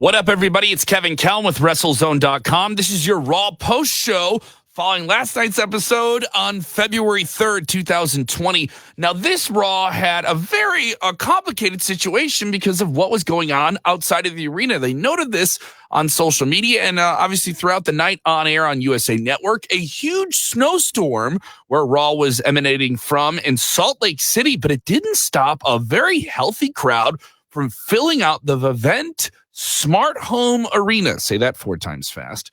What up, everybody? It's Kevin Kelm with WrestleZone.com. This is your Raw post show following last night's episode on February 3rd, 2020. Now, this Raw had a very complicated situation because of what was going on outside of the arena. They noted this on social media and obviously throughout the night on air on USA Network. A huge snowstorm where Raw was emanating from in Salt Lake City, but it didn't stop a very healthy crowd from filling out the Vivint Smart Home Arena. Say that 4 times fast.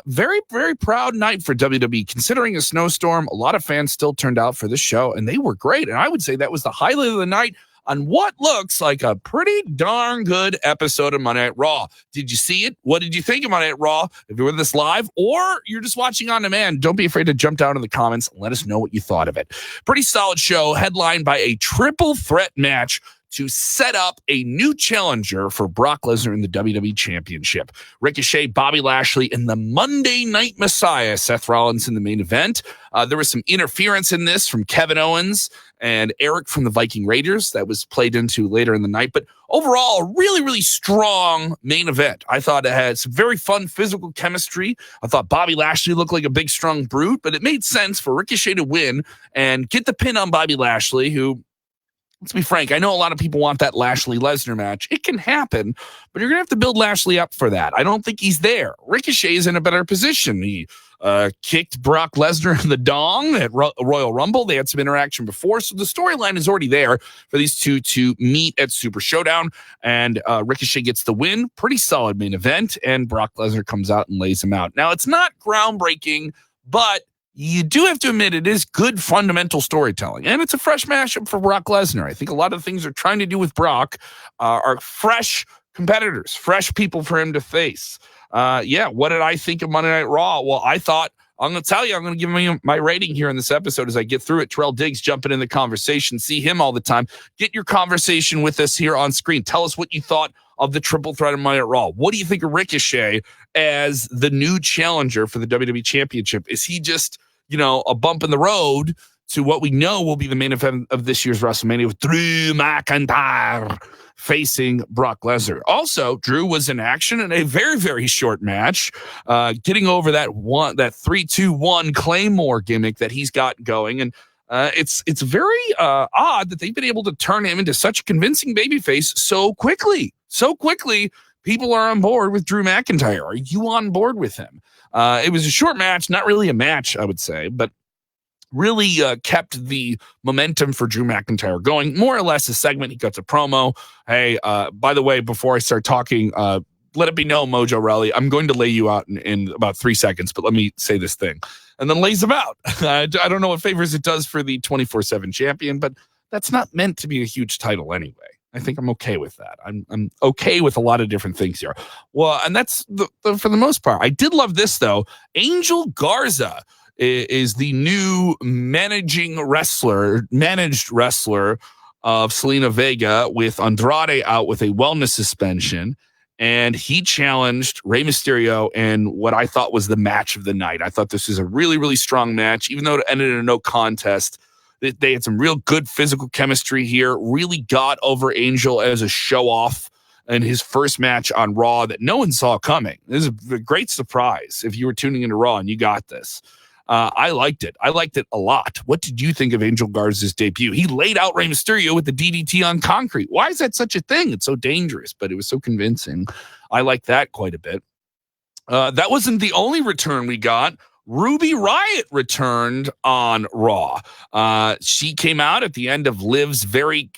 Very, very proud night for WWE. Considering a snowstorm, a lot of fans still turned out for the show, and they were great. And I would say that was the highlight of the night on what looks like a pretty darn good episode of Monday Night Raw. Did you see it? What did you think of Monday Night Raw? If you're with us live or you're just watching on demand, don't be afraid to jump down in the comments and let us know what you thought of it. Pretty solid show, headlined by a triple threat match to set up a new challenger for Brock Lesnar in the WWE Championship. Ricochet, Bobby Lashley, and the Monday Night Messiah, Seth Rollins, in the main event. There was some interference in this from Kevin Owens and Eric from the Viking Raiders that was played into later in the night. But overall, a really, really strong main event. I thought it had some very fun physical chemistry. I thought Bobby Lashley looked like a big, strong brute, but it made sense for Ricochet to win and get the pin on Bobby Lashley, who, let's be frank, I know a lot of people want that Lashley-Lesnar match. It can happen, but you're going to have to build Lashley up for that. I don't think he's there. Ricochet is in a better position. He kicked Brock Lesnar in the dong at Royal Rumble. They had some interaction before, so the storyline is already there for these two to meet at Super Showdown, and Ricochet gets the win. Pretty solid main event, and Brock Lesnar comes out and lays him out. Now, it's not groundbreaking, but you do have to admit it is good fundamental storytelling, and it's a fresh matchup for Brock Lesnar. I think a lot of the things they're trying to do with Brock are fresh competitors, fresh people for him to face. What did I think of Monday Night Raw? Well, I thought, I'm going to tell you, I'm going to give you my rating here in this episode as I get through it. Terrell Diggs jumping in the conversation. See him all the time. Get your conversation with us here on screen. Tell us what you thought of the triple threat of Monday Night Raw. What do you think of Ricochet as the new challenger for the WWE Championship? Is he just, a bump in the road to what we know will be the main event of this year's WrestleMania with Drew McIntyre facing Brock Lesnar? Also, Drew was in action in a very, very short match, getting over that 3-2-1 Claymore gimmick that he's got going. And it's very odd that they've been able to turn him into such a convincing babyface so quickly. So quickly, people are on board with Drew McIntyre. Are you on board with him? It was a short match, not really a match, I would say, but really kept the momentum for Drew McIntyre going. More or less a segment. He cuts a promo. Hey, by the way, before I start talking, let it be known, Mojo Rawley, I'm going to lay you out in about 3 seconds, but let me say this thing. And then lays him out. I don't know what favors it does for the 24/7 champion, but that's not meant to be a huge title anyway. I think I'm okay with that. I'm okay with a lot of different things here. Well, and that's for the most part. I did love this, though. Angel Garza is the new managed wrestler of Selena Vega, with Andrade out with a wellness suspension. And he challenged Rey Mysterio in what I thought was the match of the night. I thought this was a really, really strong match, even though it ended in a no contest. They had some real good physical chemistry here, really got over Angel as a show-off in his first match on Raw that no one saw coming. This is a great surprise if you were tuning into Raw and you got this. I liked it. I liked it a lot. What did you think of Angel Garza's debut? He laid out Rey Mysterio with the DDT on concrete. Why is that such a thing? It's so dangerous, but it was so convincing. I liked that quite a bit. That wasn't the only return we got. Ruby Riott returned on Raw. She came out at the end of Liv's very,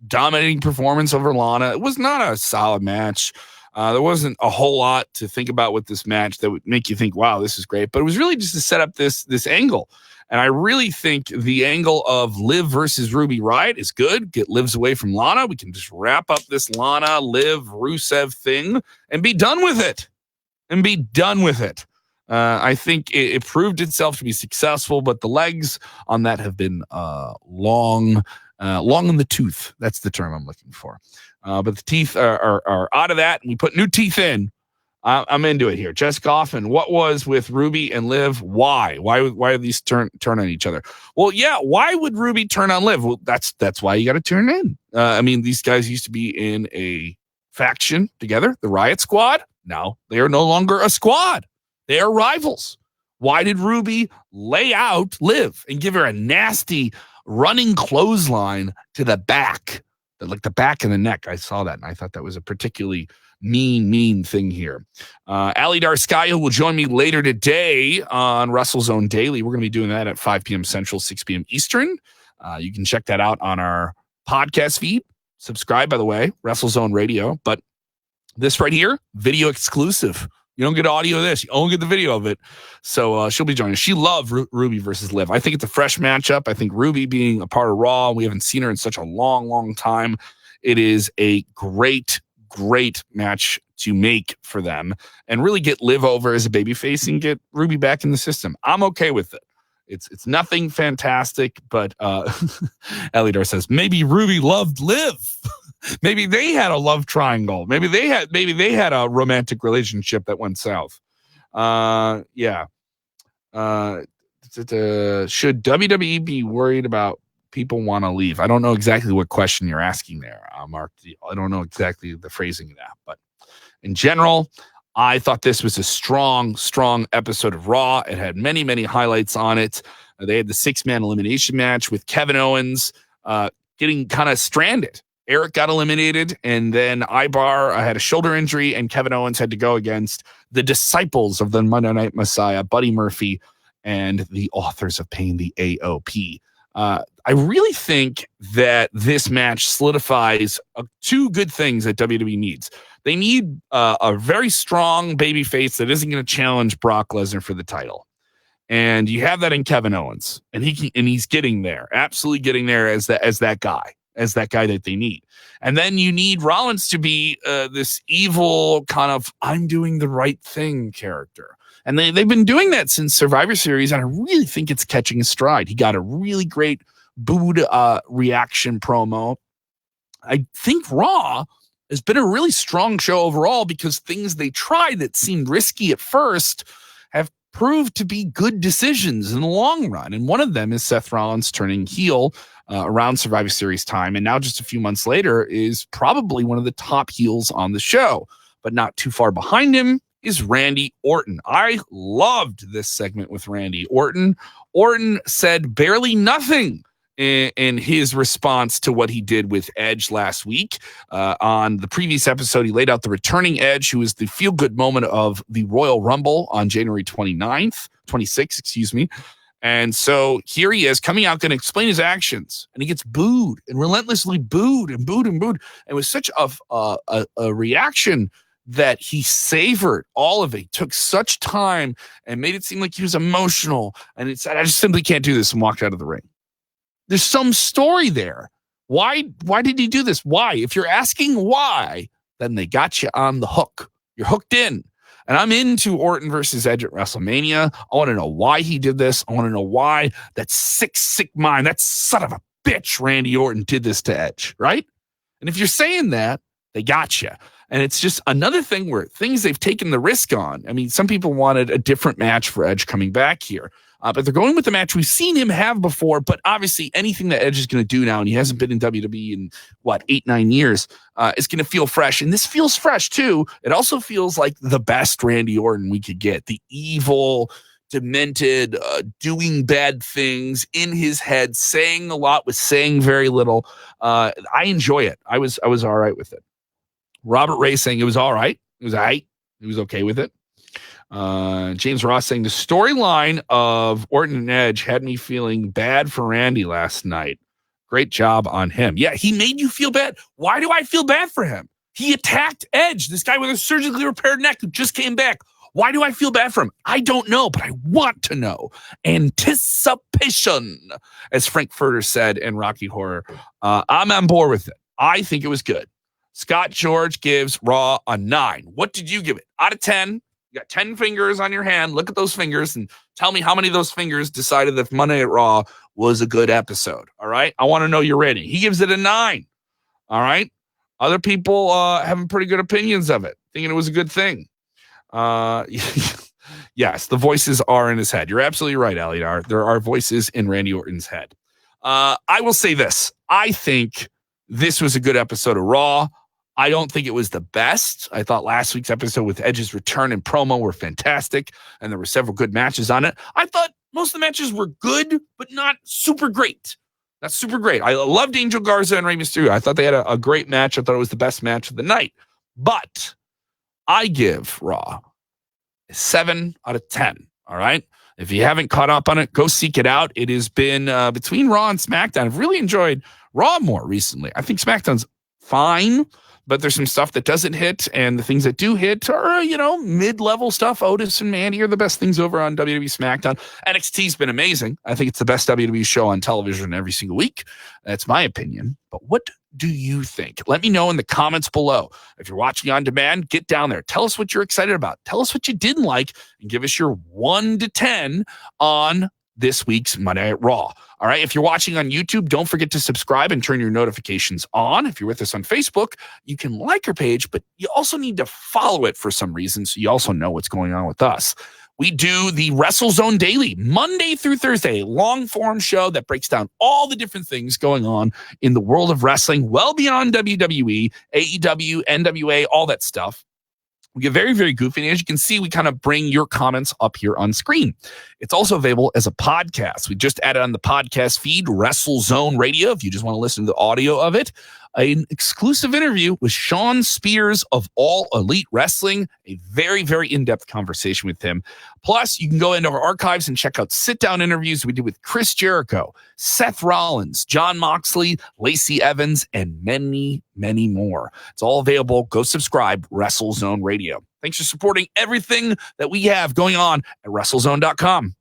dominating performance over Lana. It was not a solid match. There wasn't a whole lot to think about with this match that would make you think, wow, this is great. But it was really just to set up this angle. And I really think the angle of Liv versus Ruby Riott is good. Get Liv's away from Lana. We can just wrap up this Lana, Liv, Rusev thing and be done with it. I think it proved itself to be successful, but the legs on that have been long in the tooth. That's the term I'm looking for. But the teeth are out of that, and we put new teeth in. I'm into it here. Jess Goffin, what was with Ruby and Liv? Why did these turn on each other? Well, yeah, why would Ruby turn on Liv? Well, that's why you got to turn in. These guys used to be in a faction together, the Riott Squad. Now they are no longer a squad. They are rivals. Why did Ruby lay out Liv and give her a nasty running clothesline to the back, like the back and the neck? I saw that, and I thought that was a particularly mean thing here. Ali Darskaya will join me later today on WrestleZone Daily. We're going to be doing that at 5 p.m. Central, 6 p.m. Eastern. You can check that out on our podcast feed. Subscribe, by the way, WrestleZone Radio. But this right here, video exclusive. You don't get audio of this. You only get the video of it. So she'll be joining us. She loved Ruby versus Liv. I think it's a fresh matchup. I think Ruby being a part of Raw, we haven't seen her in such a long time. It is a great match to make for them and really get Liv over as a babyface and get Ruby back in the system. I'm okay with it. It's nothing fantastic, but Elidar says maybe Ruby loved Liv. Maybe they had a love triangle. Maybe they had a romantic relationship that went south. Yeah. Should WWE be worried about people want to leave? I don't know exactly what question you're asking there, Mark. I don't know exactly the phrasing of that, but in general, I thought this was a strong episode of Raw. It had many highlights on it. They had the 6-man elimination match with Kevin Owens getting kind of stranded. Eric got eliminated, and then Ibar had a shoulder injury, and Kevin Owens had to go against the disciples of the Monday Night Messiah, Buddy Murphy, and the Authors of Pain, the AOP. I really think that this match solidifies two good things that WWE needs. They need a very strong babyface that isn't going to challenge Brock Lesnar for the title. And you have that in Kevin Owens, and he's getting there, absolutely getting there as that guy that they need. And then you need Rollins to be this evil kind of I'm doing the right thing character. And they've been doing that since Survivor Series, and I really think it's catching a stride. He got a really great booed reaction promo. I think Raw has been a really strong show overall because things they tried that seemed risky at first have proved to be good decisions in the long run. And one of them is Seth Rollins turning heel around Survivor Series time. And now just a few months later is probably one of the top heels on the show, but not too far behind him is Randy Orton. I loved this segment with Randy Orton. Orton said barely nothing in his response to what he did with Edge last week. On the previous episode, he laid out the returning Edge, who was the feel-good moment of the Royal Rumble on January 26th. And so here he is coming out, going to explain his actions, and he gets booed and relentlessly booed. It was such a reaction that he savored all of it. He took such time and made it seem like he was emotional. And it said, I just simply can't do this, and walked out of the ring. There's some story there. Why did he do this? Why? If you're asking why, then they got you on the hook. You're hooked in. And I'm into Orton versus Edge at WrestleMania. I want to know why he did this. I want to know why that sick mind, that son of a bitch, Randy Orton did this to Edge, right? And if you're saying that, they got you. And it's just another thing where things they've taken the risk on. I mean, some people wanted a different match for Edge coming back here. But they're going with the match we've seen him have before. But obviously, anything that Edge is going to do now, and he hasn't been in WWE in, 8-9 years, is going to feel fresh. And this feels fresh, too. It also feels like the best Randy Orton we could get. The evil, demented, doing bad things in his head, saying a lot with saying very little. I enjoy it. I was all right with it. Robert Ray saying it was all right. It was all right. He was okay with it. James Ross saying the storyline of Orton and Edge had me feeling bad for Randy last night. Great job on him. Yeah, he made you feel bad. Why do I feel bad for him? He attacked Edge, this guy with a surgically repaired neck who just came back. Why do I feel bad for him? I don't know, but I want to know. Anticipation, as Frank Furter said in Rocky Horror. I'm on board with it. I think it was good. Scott George gives Raw a 9. What did you give it? Out of 10? You got 10 fingers on your hand. Look at those fingers and tell me how many of those fingers decided that Monday at Raw was a good episode. All right. I want to know you're ready. He gives it a 9. All right. Other people having pretty good opinions of it, thinking it was a good thing. Yes, the voices are in his head. You're absolutely right, Aliar. There are voices in Randy Orton's head. I will say this. I think this was a good episode of Raw. I don't think it was the best. I thought last week's episode with Edge's return and promo were fantastic, and there were several good matches on it. I thought most of the matches were good, but not super great. Not super great. I loved Angel Garza and Rey Mysterio. I thought they had a great match. I thought it was the best match of the night. But I give Raw a 7 out of 10, all right? If you haven't caught up on it, go seek it out. It has been between Raw and SmackDown. I've really enjoyed Raw more recently. I think SmackDown's fine, but there's some stuff that doesn't hit, and the things that do hit are, mid-level stuff. Otis and Mandy are the best things over on WWE SmackDown. NXT's been amazing. I think it's the best WWE show on television every single week. That's my opinion. But what do you think? Let me know in the comments below. If you're watching on demand, get down there. Tell us what you're excited about. Tell us what you didn't like, and give us your 1 to 10 on this week's Monday Night Raw. All right. If you're watching on YouTube, don't forget to subscribe and turn your notifications on. If you're with us on Facebook, you can like our page, but you also need to follow it for some reason, so you also know what's going on with us. We do the WrestleZone Daily, Monday through Thursday, long-form show that breaks down all the different things going on in the world of wrestling, well beyond WWE, AEW, NWA, all that stuff. We get very, very goofy. And as you can see, we kind of bring your comments up here on screen. It's also available as a podcast. We just added on the podcast feed, WrestleZone Radio, if you just want to listen to the audio of it. An exclusive interview with Sean Spears of All Elite Wrestling, a very, very in-depth conversation with him. Plus, you can go into our archives and check out sit-down interviews we did with Chris Jericho, Seth Rollins, Jon Moxley, Lacey Evans, and many, many more. It's all available. Go subscribe, WrestleZone Radio. Thanks for supporting everything that we have going on at WrestleZone.com.